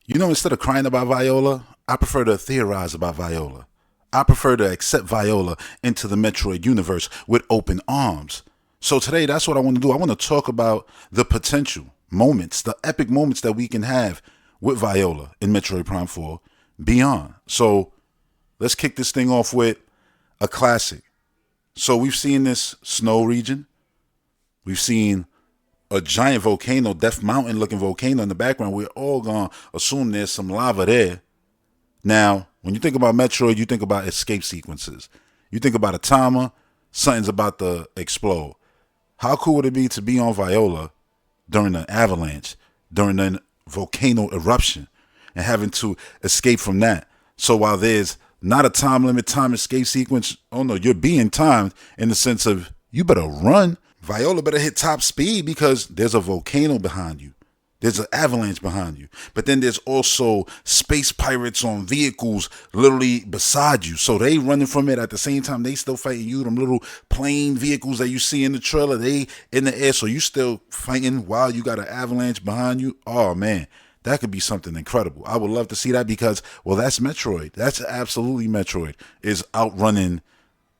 Instead of crying about Viola, I prefer to theorize about Viola. I prefer to accept Viola into the Metroid universe with open arms. So today, that's what I want to do. I want to talk about the potential moments, the epic moments that we can have with Viola in Metroid Prime 4 beyond. So let's kick this thing off with a classic. So we've seen this snow region. We've seen a giant volcano, Death Mountain looking volcano in the background. We're all going to assume there's some lava there. Now, when you think about Metroid, you think about escape sequences. You think about a timer, something's about to explode. How cool would it be to be on Viola during an avalanche, during a volcano eruption, and having to escape from that? So while there's not a time limit, time escape sequence, oh no, you're being timed in the sense of you better run. Viola better hit top speed because there's a volcano behind you. There's an avalanche behind you. But then there's also space pirates on vehicles literally beside you. So they running from it at the same time. They still fighting you. Them little plane vehicles that you see in the trailer, they in the air. So you still fighting while you got an avalanche behind you. Oh, man. That could be something incredible. I would love to see that because, well, that's Metroid. That's absolutely Metroid. Is outrunning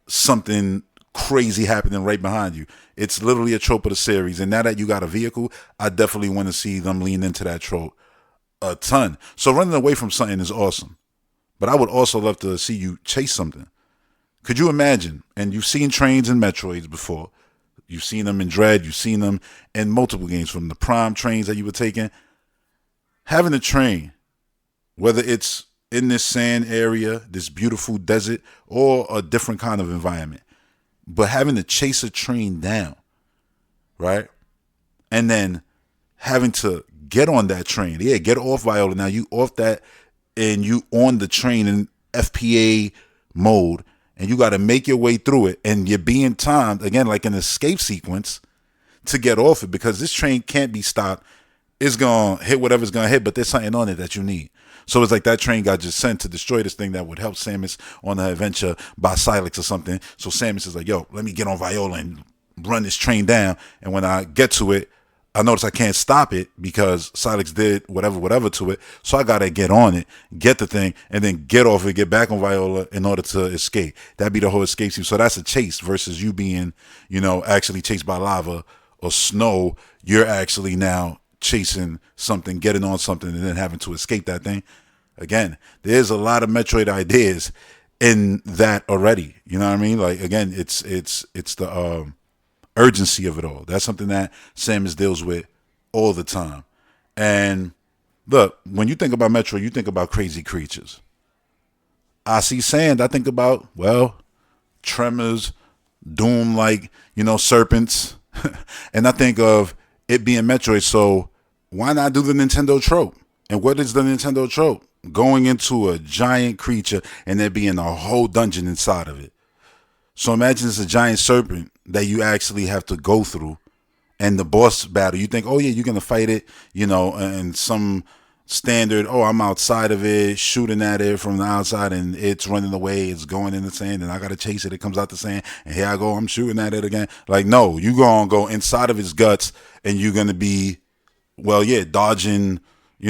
something crazy happening right behind you. It's literally a trope of the series. And now that you got a vehicle, I definitely want to see them lean into that trope a ton. So running away from something is awesome. But I would also love to see you chase something. Could you imagine? And you've seen trains in Metroids before. You've seen them in Dread. You've seen them in multiple games from the Prime trains that you were taking. Having a train, whether it's in this sand area, this beautiful desert, or a different kind of environment, but having to chase a train down, right? And then having to get on that train. Yeah, get off Viola. Now you off that and you on the train in FPA mode and you got to make your way through it and you're being timed, again, like an escape sequence to get off it because this train can't be stopped. It's going to hit whatever's going to hit, but there's something on it that you need. So it's like that train got just sent to destroy this thing that would help Samus on the adventure by Silex or something. So Samus is like, yo, let me get on Viola and run this train down. And when I get to it, I notice I can't stop it because Silex did whatever to it. So I got to get on it, get the thing, and then get off it, get back on Viola in order to escape. That'd be the whole escape scene. So that's a chase versus you being, actually chased by lava or snow. You're actually now chasing something, getting on something, and then having to escape that thing. Again, there's a lot of Metroid ideas in that already. You know what I mean? Like again, it's the urgency of it all. That's something that Samus deals with all the time. And look, when you think about Metroid, you think about crazy creatures. I see sand. I think about tremors, doom like serpents, and I think of it being Metroid. So why not do the Nintendo trope? And what is the Nintendo trope? Going into a giant creature and there being a whole dungeon inside of it. So imagine it's a giant serpent that you actually have to go through. And the boss battle, you think, oh yeah, you're going to fight it, and some standard, oh, I'm outside of it, shooting at it from the outside and it's running away, it's going in the sand and I got to chase it, it comes out the sand and here I go, I'm shooting at it again. Like, no, you're going to go inside of its guts and you're going to be, dodging,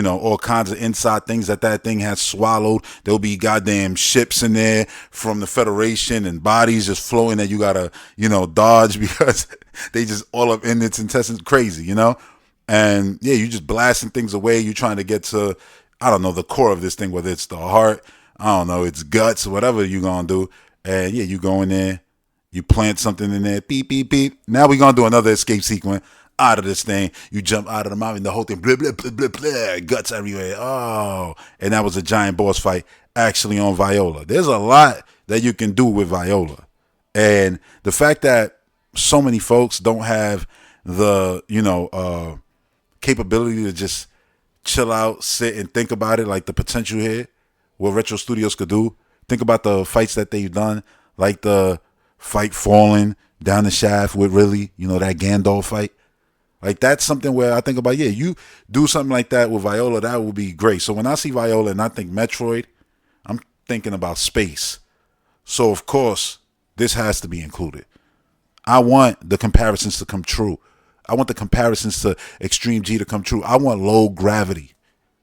all kinds of inside things that thing has swallowed. There'll be goddamn ships in there from the Federation and bodies just flowing that you gotta, dodge because they just all up in its intestines. Crazy, And yeah, you just blasting things away. You're trying to get to, I don't know, the core of this thing, whether it's the heart, I don't know, it's guts, whatever you're gonna do. And yeah, you go in there, you plant something in there, beep, beep, beep. Now we're gonna do another escape sequence out of this thing. You jump out of the mountain, the whole thing, blah, blah, blah, blah, blah, guts everywhere. Oh, and that was a giant boss fight actually on Viola. There's a lot that you can do with Viola. And the fact that so many folks don't have the, capability to just chill out, sit and think about it, like the potential here, what Retro Studios could do. Think about the fights that they've done, like the fight falling down the shaft with Ridley, that Gandalf fight. Like that's something where I think about, yeah, you do something like that with Viola, that would be great. So when I see Viola and I think Metroid, I'm thinking about space. So of course, this has to be included. I want the comparisons to come true. I want the comparisons to Extreme G to come true. I want low gravity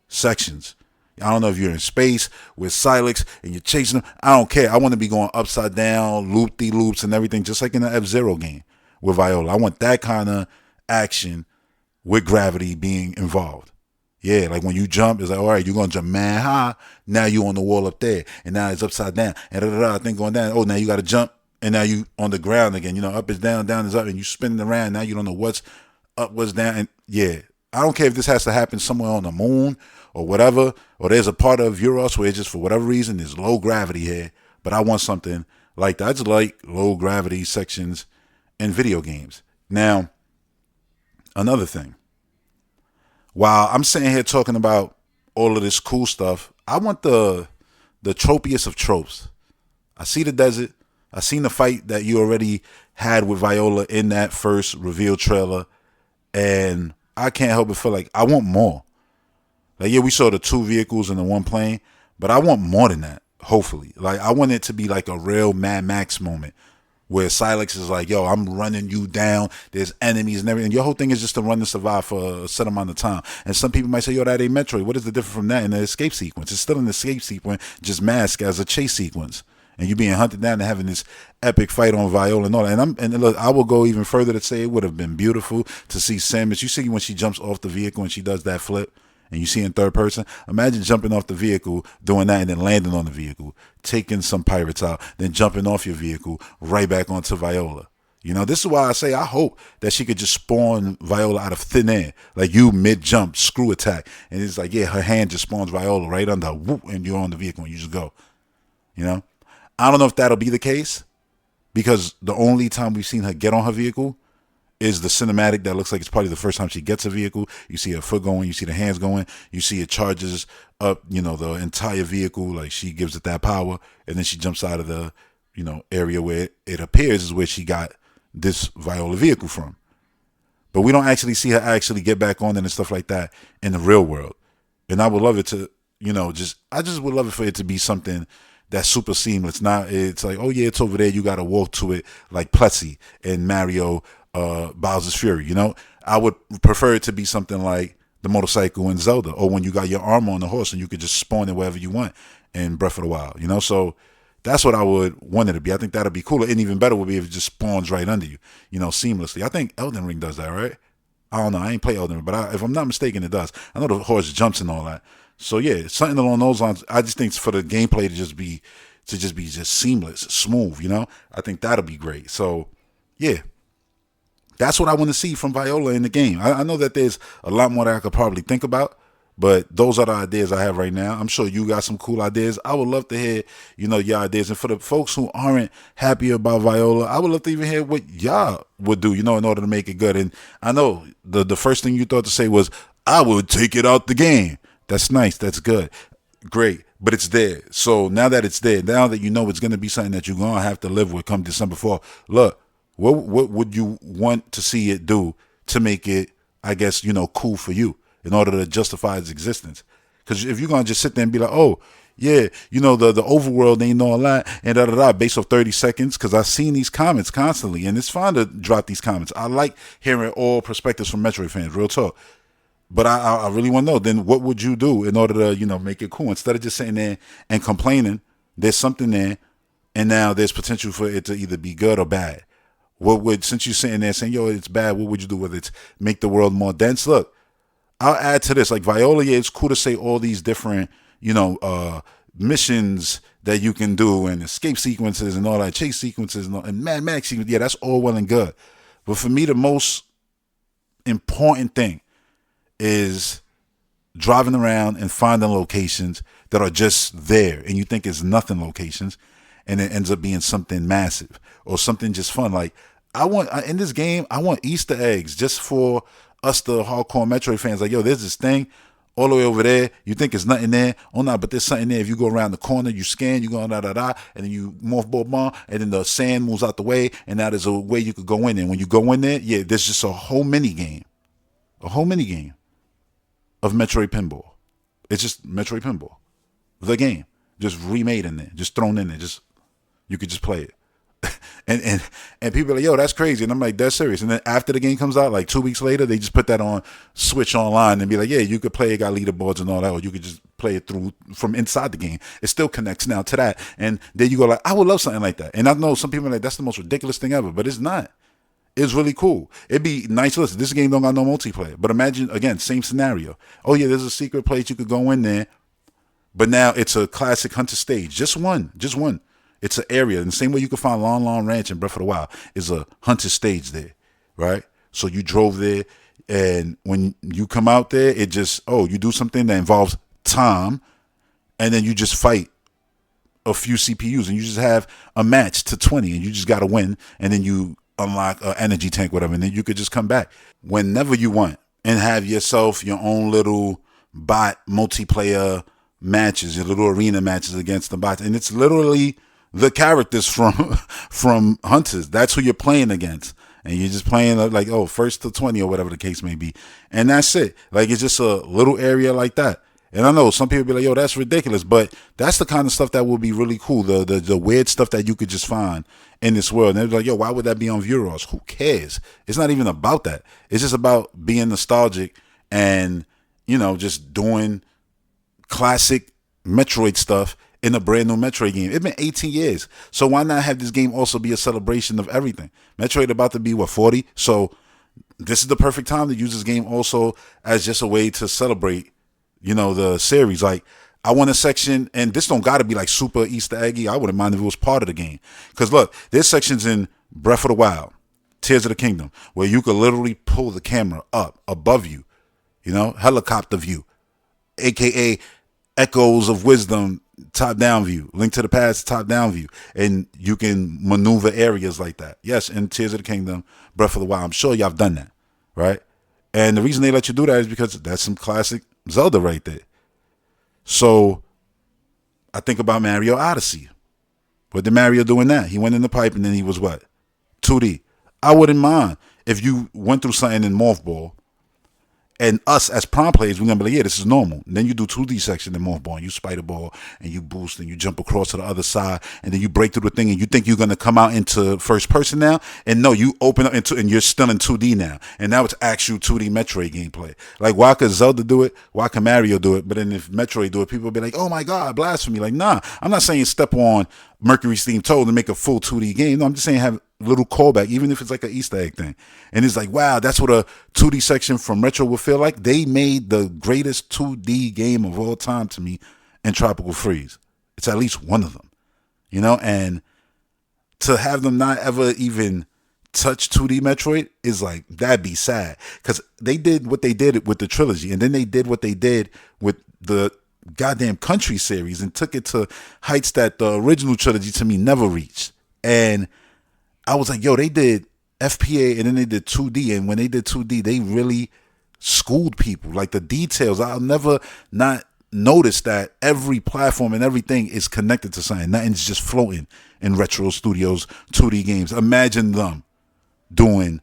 sections. I don't know if you're in space with Silex and you're chasing them. I don't care. I want to be going upside down, loop-de-loops and everything, just like in the F-Zero game with Viola. I want that kind of action with gravity being involved. Yeah, like when you jump, it's like, all right, you're going to jump man high. Now you on the wall up there. And now it's upside down. And I think going down. Oh, now you got to jump. And now you on the ground again. You know, up is down, down is up. And you spinning around. Now you don't know what's up, what's down. And yeah, I don't care if this has to happen somewhere on the moon or whatever. Or there's a part of Euros where it's just for whatever reason there's low gravity here. But I want something like that. I just like low gravity sections in video games. Now, another thing. While I'm sitting here talking about all of this cool stuff, I want the tropiest of tropes. I see the desert. I seen the fight that you already had with Viola in that first reveal trailer, and I can't help but feel like I want more. Like, yeah, we saw the 2 vehicles and the 1 plane, but I want more than that, hopefully. Like, I want it to be like a real Mad Max moment where Silex is like, yo, I'm running you down. There's enemies and everything. Your whole thing is just to run and survive for a set amount of time. And some people might say, yo, that ain't Metroid. What is the difference from that in the escape sequence? It's still an escape sequence, just masked as a chase sequence. And you being hunted down and having this epic fight on Viola and all that. And look, I will go even further to say it would have been beautiful to see Samus. You see when she jumps off the vehicle and she does that flip, and you see in third person, imagine jumping off the vehicle, doing that, and then landing on the vehicle, taking some pirates out, then jumping off your vehicle right back onto Viola. You know, this is why I say I hope that she could just spawn Viola out of thin air, like you mid-jump, screw attack, and it's like, yeah, her hand just spawns Viola right under, whoop, and you're on the vehicle and you just go. You know, I don't know if that'll be the case, because the only time we've seen her get on her vehicle is the cinematic that looks like it's probably the first time she gets a vehicle. You see her foot going, you see the hands going, you see it charges up, you know, the entire vehicle, like she gives it that power, and then she jumps out of the, you know, area where it appears is where she got this Viola vehicle from. But we don't actually see her actually get back on it and stuff like that in the real world. And I would love it to, you know, I just would love it for it to be something that's super seamless. Not, it's like, oh yeah, it's over there, you got to walk to it like Plessy and Mario Bowser's Fury. You know, I would prefer it to be something like the motorcycle in Zelda, or when you got your armor on the horse and you could just spawn it wherever you want in Breath of the Wild. You know, so that's what I would want it to be. I think that'd be cooler, and even better would be if it just spawns right under you, you know, seamlessly. I think Elden Ring does that, right? I don't know. I ain't play Elden Ring, but if I'm not mistaken, it does. I know the horse jumps and all that. So yeah, something along those lines. I just think for the gameplay to just be seamless, smooth. You know, I think that'll be great. So yeah. That's what I want to see from Viola in the game. I know that there's a lot more that I could probably think about, but those are the ideas I have right now. I'm sure you got some cool ideas. I would love to hear, you know, your ideas. And for the folks who aren't happy about Viola, I would love to even hear what y'all would do, you know, in order to make it good. And I know the first thing you thought to say was, I would take it out the game. That's nice. That's good. Great. But it's there. So now that it's there, now that you know it's going to be something that you're going to have to live with come December 4th, look, what would you want to see it do to make it, I guess, you know, cool for you in order to justify its existence? Because if you're going to just sit there and be like, oh, yeah, you know, the overworld ain't all that, and da-da-da, based off 30 seconds, because I've seen these comments constantly, and it's fine to drop these comments. I like hearing all perspectives from Metroid fans, real talk. But I really want to know, then what would you do in order to, you know, make it cool? Instead of just sitting there and complaining, there's something there, and now there's potential for it to either be good or bad. What would, since you're sitting there saying, yo, it's bad, what would you do? Whether it's make the world more dense? Look, I'll add to this. Like Viola, yeah, it's cool to say all these different, you know, missions that you can do and escape sequences and all that, chase sequences and Mad Max sequences. Yeah, that's all well and good. But for me, the most important thing is driving around and finding locations that are just there and you think it's nothing locations, and it ends up being something massive or something just fun. Like, in this game, I want Easter eggs just for us, the hardcore Metroid fans. Like, yo, there's this thing all the way over there. You think it's nothing there. Oh, no, but there's something there. If you go around the corner, you scan, you go da-da-da, and then you morph bomb, and then the sand moves out the way, and now there's a way you could go in. And when you go in there, yeah, there's just a whole mini game of Metroid Pinball. It's just Metroid Pinball. The game. Just remade in there. Just thrown in there. You could just play it. and and people are like, yo, that's crazy. And I'm like, that's serious. And then after the game comes out, like 2 weeks later, they just put that on Switch Online and be like, yeah, you could play it, got leaderboards and all that, or you could just play it through from inside the game. It still connects now to that. And then you go like, I would love something like that. And I know some people are like, that's the most ridiculous thing ever, but it's not. It's really cool. It'd be nice. Listen, this game don't got no multiplayer, but imagine again, same scenario. Oh yeah, there's a secret place you could go in there, but now it's a classic hunter stage. Just one. Just one. It's an area. In the same way you can find Long Long Ranch in Breath of the Wild is a hunter stage there, right? So you drove there, and when you come out there, it just, you do something that involves time, and then you just fight a few CPUs, and you just have a match to 20, and you just got to win, and then you unlock an energy tank, whatever, and then you could just come back whenever you want and have yourself your own little bot multiplayer matches, your little arena matches against the bots, and it's literally the characters from from Hunters. That's who you're playing against, and you're just playing like first to 20 or whatever the case may be, and that's it. Like it's just a little area like that. And I know some people be like, yo, that's ridiculous, but that's the kind of stuff that would be really cool. The weird stuff that you could just find in this world. And they're like, yo, why would that be on Vuros? Who cares? It's not even about that. It's just about being nostalgic and, just doing classic Metroid stuff in a brand new Metroid game. It's been 18 years. So why not have this game also be a celebration of everything? Metroid about to be, 40? So this is the perfect time to use this game also as just a way to celebrate the series. Like, I want a section, and this don't gotta be like super Easter eggy. I wouldn't mind if it was part of the game. Cause look, there's sections in Breath of the Wild, Tears of the Kingdom, where you could literally pull the camera up above you, helicopter view, aka Echoes of Wisdom top down view, Link to the Past top down view, and you can maneuver areas like that. Yes, in Tears of the Kingdom, Breath of the Wild, I'm sure y'all have done that, right? And the reason they let you do that is because that's some classic Zelda right there. So I think about Mario Odyssey. What did Mario do in that? He went in the pipe and then he was what? 2D. I wouldn't mind if you went through something in Morph Ball, and us as prom players, we're going to be like, yeah, this is normal. And then you do 2D section in Morph Ball, and you spider ball, and you boost, and you jump across to the other side, and then you break through the thing, and you think you're going to come out into first person now, and no, you open up into, and you're still in 2D now. And now it's actual 2D Metroid gameplay. Like, why could Zelda do it? Why can Mario do it? But then if Metroid do it, people will be like, oh my God, blasphemy. Like, nah, I'm not saying step on Mercury's Steam Toad and make a full 2D game. No, I'm just saying have little callback, even if it's like an Easter egg thing. And it's like, wow, that's what a 2D section from Retro would feel like. They made the greatest 2D game of all time to me in Tropical Freeze. It's at least one of them, and to have them not ever even touch 2D Metroid is like, that'd be sad. Because they did what they did with the trilogy, and then they did what they did with the goddamn Country series and took it to heights that the original trilogy to me never reached. And I was like, yo, they did FPA and then they did 2D. And when they did 2D, they really schooled people. Like the details, I'll never not notice that every platform and everything is connected to something. Nothing's just floating in Retro Studios 2D games. Imagine them doing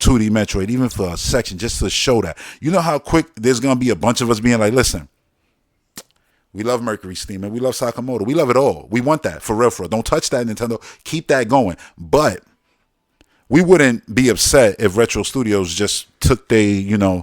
2D Metroid, even for a section, just to show that. You know how quick there's going to be a bunch of us being like, listen, we love Mercury Steam and we love Sakamoto. We love it all. We want that for real, for real. Don't touch that, Nintendo. Keep that going. But we wouldn't be upset if Retro Studios just took their,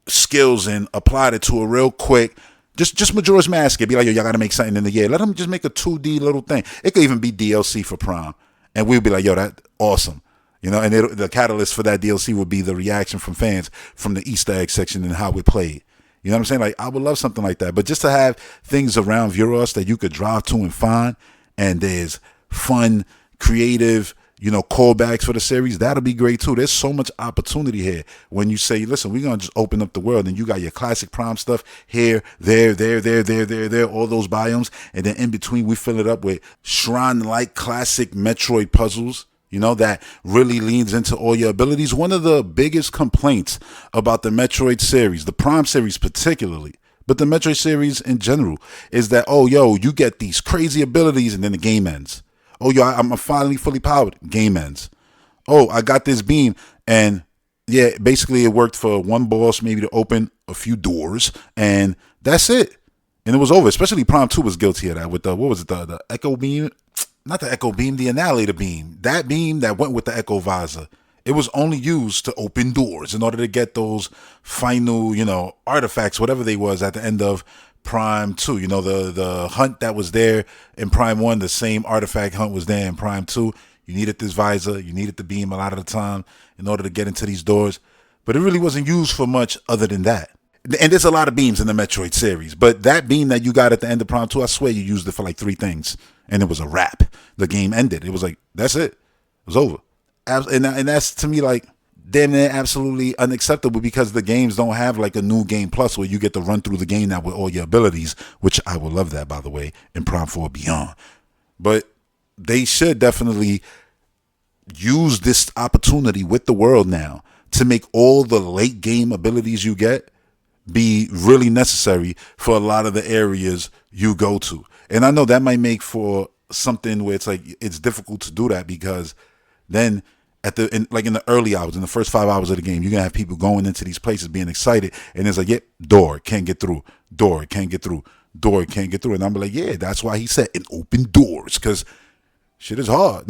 skills and applied it to a real quick, just Majora's Mask. It'd be like, yo, y'all got to make something in the year. Let them just make a 2D little thing. It could even be DLC for Prime. And we'd be like, yo, that's awesome. And the catalyst for that DLC would be the reaction from fans from the Easter egg section and how it played. You know what I'm saying? Like, I would love something like that. But just to have things around Vuros that you could drive to and find, and there's fun, creative, callbacks for the series, that'll be great too. There's so much opportunity here when you say, listen, we're going to just open up the world, and you got your classic Prime stuff here, there, all those biomes. And then in between, we fill it up with shrine-like classic Metroid puzzles, that really leans into all your abilities. One of the biggest complaints about the Metroid series, the Prime series particularly, but the Metroid series in general, is that, you get these crazy abilities and then the game ends. Oh, yo, I'm finally fully powered. Game ends. Oh, I got this beam. And yeah, basically it worked for one boss, maybe to open a few doors, and that's it. And it was over. Especially Prime 2 was guilty of that with the Echo Beam. not the echo beam, the annihilator beam. That beam that went with the echo visor. It was only used to open doors in order to get those final, artifacts, whatever they was at the end of Prime 2. The hunt that was there in Prime 1, the same artifact hunt was there in Prime 2. You needed this visor, you needed the beam a lot of the time in order to get into these doors. But it really wasn't used for much other than that. And there's a lot of beams in the Metroid series, but that beam that you got at the end of Prime 2, I swear you used it for like 3 things, and it was a wrap. The game ended. It was like, that's it. It was over. And that's, to me, like, damn near absolutely unacceptable, because the games don't have like a new game plus where you get to run through the game now with all your abilities, which I would love that, by the way, in Prime 4 Beyond. But they should definitely use this opportunity with the world now to make all the late game abilities you get be really necessary for a lot of the areas you go to. And I know that might make for something where it's like it's difficult to do that, because then in the early hours, in the first 5 hours of the game, you're gonna have people going into these places being excited, and it's like, yep, door, can't get through, door, can't get through, door, can't get through. And I'm like, yeah, that's why he said, and open doors, because shit is hard.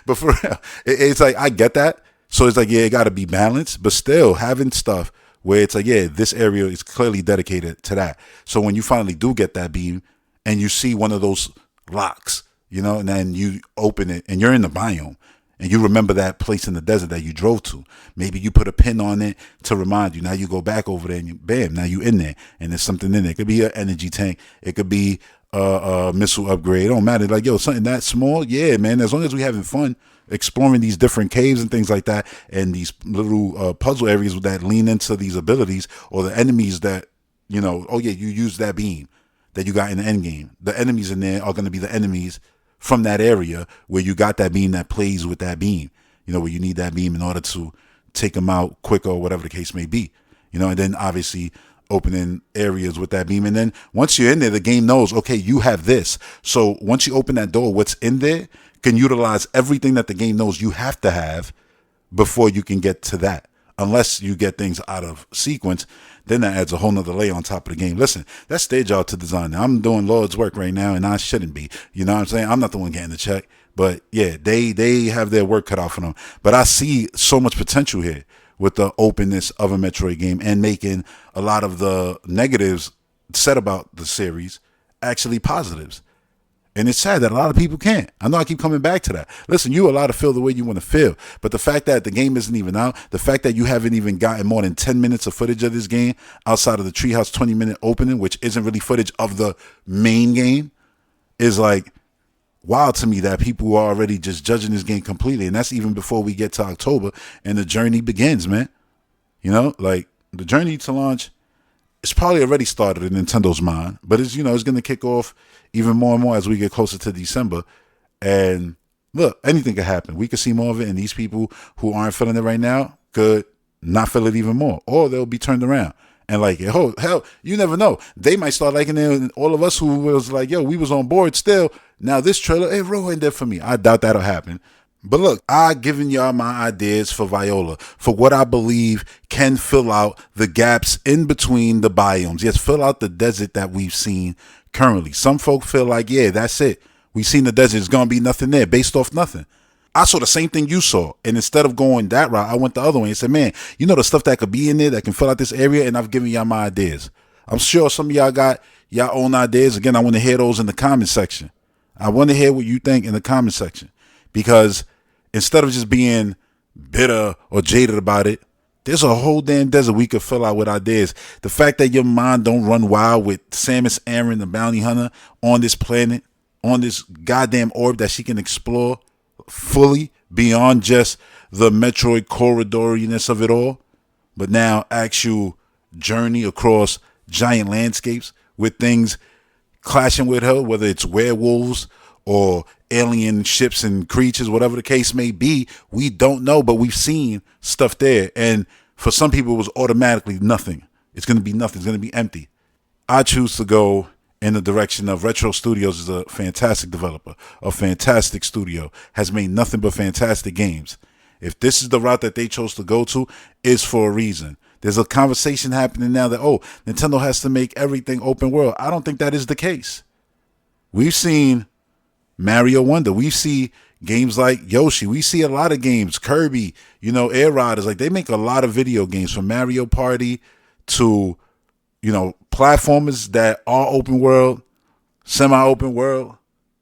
But for real, it's like, I get that. So it's like, yeah, it got to be balanced, but still having stuff where it's like, yeah, this area is clearly dedicated to that. So when you finally do get that beam and you see one of those locks, and then you open it and you're in the biome and you remember that place in the desert that you drove to, maybe you put a pin on it to remind you. Now you go back over there and bam, now you in there, and there's something in there. It could be an energy tank. It could be a missile upgrade. It don't matter. Like, yo, something that small, yeah, man, as long as we having fun exploring these different caves and things like that, and these little puzzle areas that lean into these abilities, or the enemies that, oh yeah, you use that beam that you got in the end game. The enemies in there are going to be the enemies from that area where you got that beam that plays with that beam, where you need that beam in order to take them out quicker, or whatever the case may be, and then obviously opening areas with that beam. And then once you're in there, the game knows, okay, you have this. So once you open that door, what's in there can utilize everything that the game knows you have to have before you can get to that. Unless you get things out of sequence, then that adds a whole nother layer on top of the game. Listen, that's their job to design. I'm doing Lord's work right now, and I shouldn't be. You know what I'm saying? I'm not the one getting the check. But yeah, they have their work cut out for them. But I see so much potential here with the openness of a Metroid game, and making a lot of the negatives said about the series actually positives. And it's sad that a lot of people can't. I know I keep coming back to that. Listen, you're allowed to feel the way you want to feel. But the fact that the game isn't even out, the fact that you haven't even gotten more than 10 minutes of footage of this game outside of the Treehouse 20-minute opening, which isn't really footage of the main game, is like wild to me, that people are already just judging this game completely. And that's even before we get to October and the journey begins, man. Like the journey to launch, it's probably already started in Nintendo's mind, but it's going to kick off even more and more as we get closer to December. And look, anything could happen. We could see more of it, and these people who aren't feeling it right now could not feel it even more, or they'll be turned around and like it. Oh, hell, you never know. They might start liking it, and all of us who was like, yo, we was on board still. Now this trailer, it ruined it for me. I doubt that'll happen. But look, I given y'all my ideas for Viola, for what I believe can fill out the gaps in between the biomes. Yes, fill out the desert that we've seen currently. Some folk feel like, yeah, that's it. We've seen the desert. There's going to be nothing there based off nothing. I saw the same thing you saw. And instead of going that route, I went the other way and said, man, the stuff that could be in there that can fill out this area, and I've given y'all my ideas. I'm sure some of y'all got y'all own ideas. Again, I want to hear those in the comment section. I want to hear what you think in the comment section, because instead of just being bitter or jaded about it, there's a whole damn desert we could fill out with ideas. The fact that your mind don't run wild with Samus Aran, the bounty hunter, on this planet, on this goddamn orb that she can explore fully beyond just the Metroid corridoriness of it all, but now actual journey across giant landscapes with things clashing with her, whether it's werewolves or alien ships and creatures, whatever the case may be. We don't know, but we've seen stuff there. And for some people, it was automatically nothing. It's going to be nothing. It's going to be empty. I choose to go in the direction of Retro Studios is a fantastic developer, a fantastic studio, has made nothing but fantastic games. If this is the route that they chose to go to, it's for a reason. There's a conversation happening now that, Nintendo has to make everything open world. I don't think that is the case. We've seen Mario Wonder. We see games like Yoshi. We see a lot of games. Kirby, Air Riders. Like, they make a lot of video games from Mario Party to, platformers that are open world, semi-open world,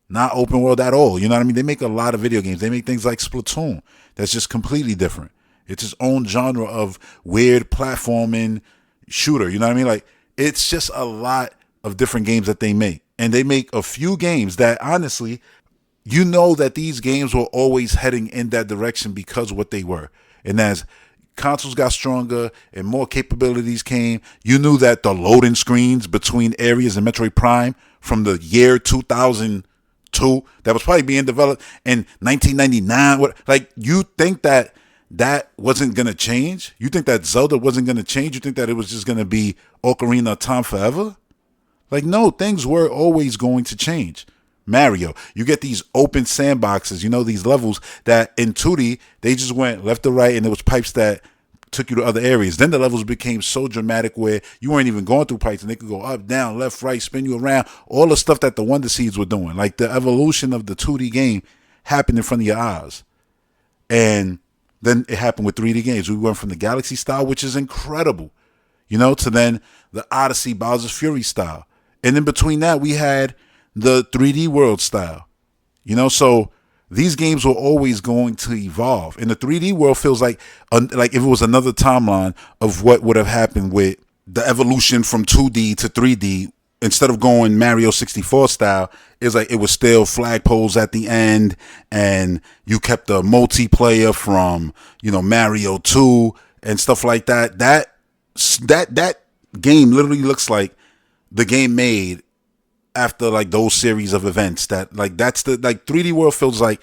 not open world at all. You know what I mean? They make a lot of video games. They make things like Splatoon. That's just completely different. It's its own genre of weird platforming shooter. You know what I mean? Like, it's just a lot of different games that they make. And they make a few games that, honestly, that these games were always heading in that direction because of what they were. And as consoles got stronger and more capabilities came, you knew that the loading screens between areas in Metroid Prime from the year 2002 that was probably being developed in 1999. Like, you think that wasn't going to change? You think that Zelda wasn't going to change? You think that it was just going to be Ocarina of Time forever? Like, no, things were always going to change. Mario, you get these open sandboxes, these levels that in 2D, they just went left to right and there was pipes that took you to other areas. Then the levels became so dramatic where you weren't even going through pipes and they could go up, down, left, right, spin you around. All the stuff that the Wonder Seeds were doing. Like, the evolution of the 2D game happened in front of your eyes. And then it happened with 3D games. We went from the Galaxy style, which is incredible, to then the Odyssey Bowser's Fury style. And in between that, we had the 3D world style. So these games were always going to evolve. And the 3D world feels like if it was another timeline of what would have happened with the evolution from 2D to 3D. Instead of going Mario 64 style, it's like it was still flagpoles at the end, and you kept the multiplayer from, Mario 2 and stuff like that. That game literally looks like the game made after like those series of events. That's the 3D world feels like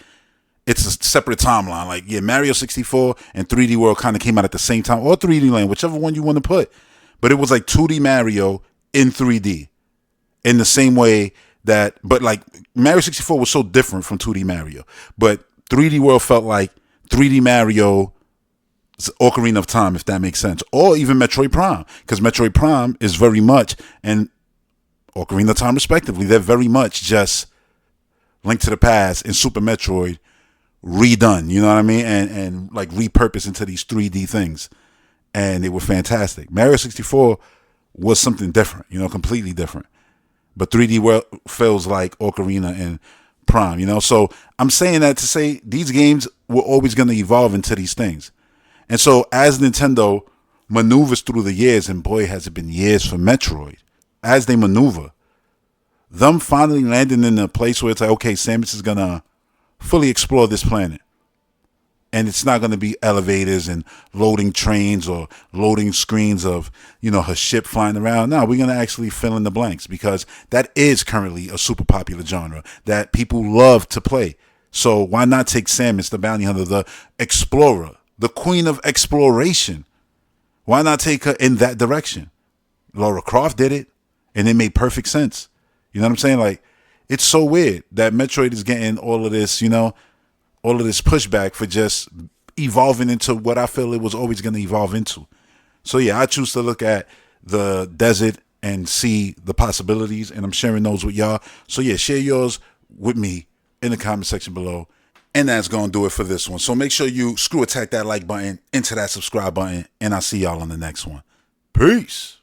it's a separate timeline. Like, yeah, Mario 64 and 3D world kind of came out at the same time, or 3D Land, whichever one you want to put. But it was like 2D Mario in 3D. In the same way but like Mario 64 was so different from 2D Mario. But 3D World felt like 3D Mario Ocarina of Time, if that makes sense. Or even Metroid Prime. Because Metroid Prime is very much, and Ocarina of Time respectively, they're very much just Link to the Past and Super Metroid redone, you know what I mean? And like repurposed into these 3D things. And they were fantastic. Mario 64 was something different, completely different. But 3D World feels like Ocarina and Prime, So I'm saying that to say these games were always going to evolve into these things. And so as Nintendo maneuvers through the years, and boy, has it been years for Metroid, as they maneuver, them finally landing in a place where it's like, okay, Samus is going to fully explore this planet. And it's not going to be elevators and loading trains or loading screens of, her ship flying around. No, we're going to actually fill in the blanks because that is currently a super popular genre that people love to play. So why not take Samus, the bounty hunter, the explorer, the queen of exploration? Why not take her in that direction? Lara Croft did it, and it made perfect sense. You know what I'm saying? Like, it's so weird that Metroid is getting all of this, all of this pushback for just evolving into what I feel it was always going to evolve into. So yeah, I choose to look at the desert and see the possibilities, and I'm sharing those with y'all. So yeah, share yours with me in the comment section below. And that's going to do it for this one. So make sure you screw attack that like button into that subscribe button, and I'll see y'all on the next one. Peace.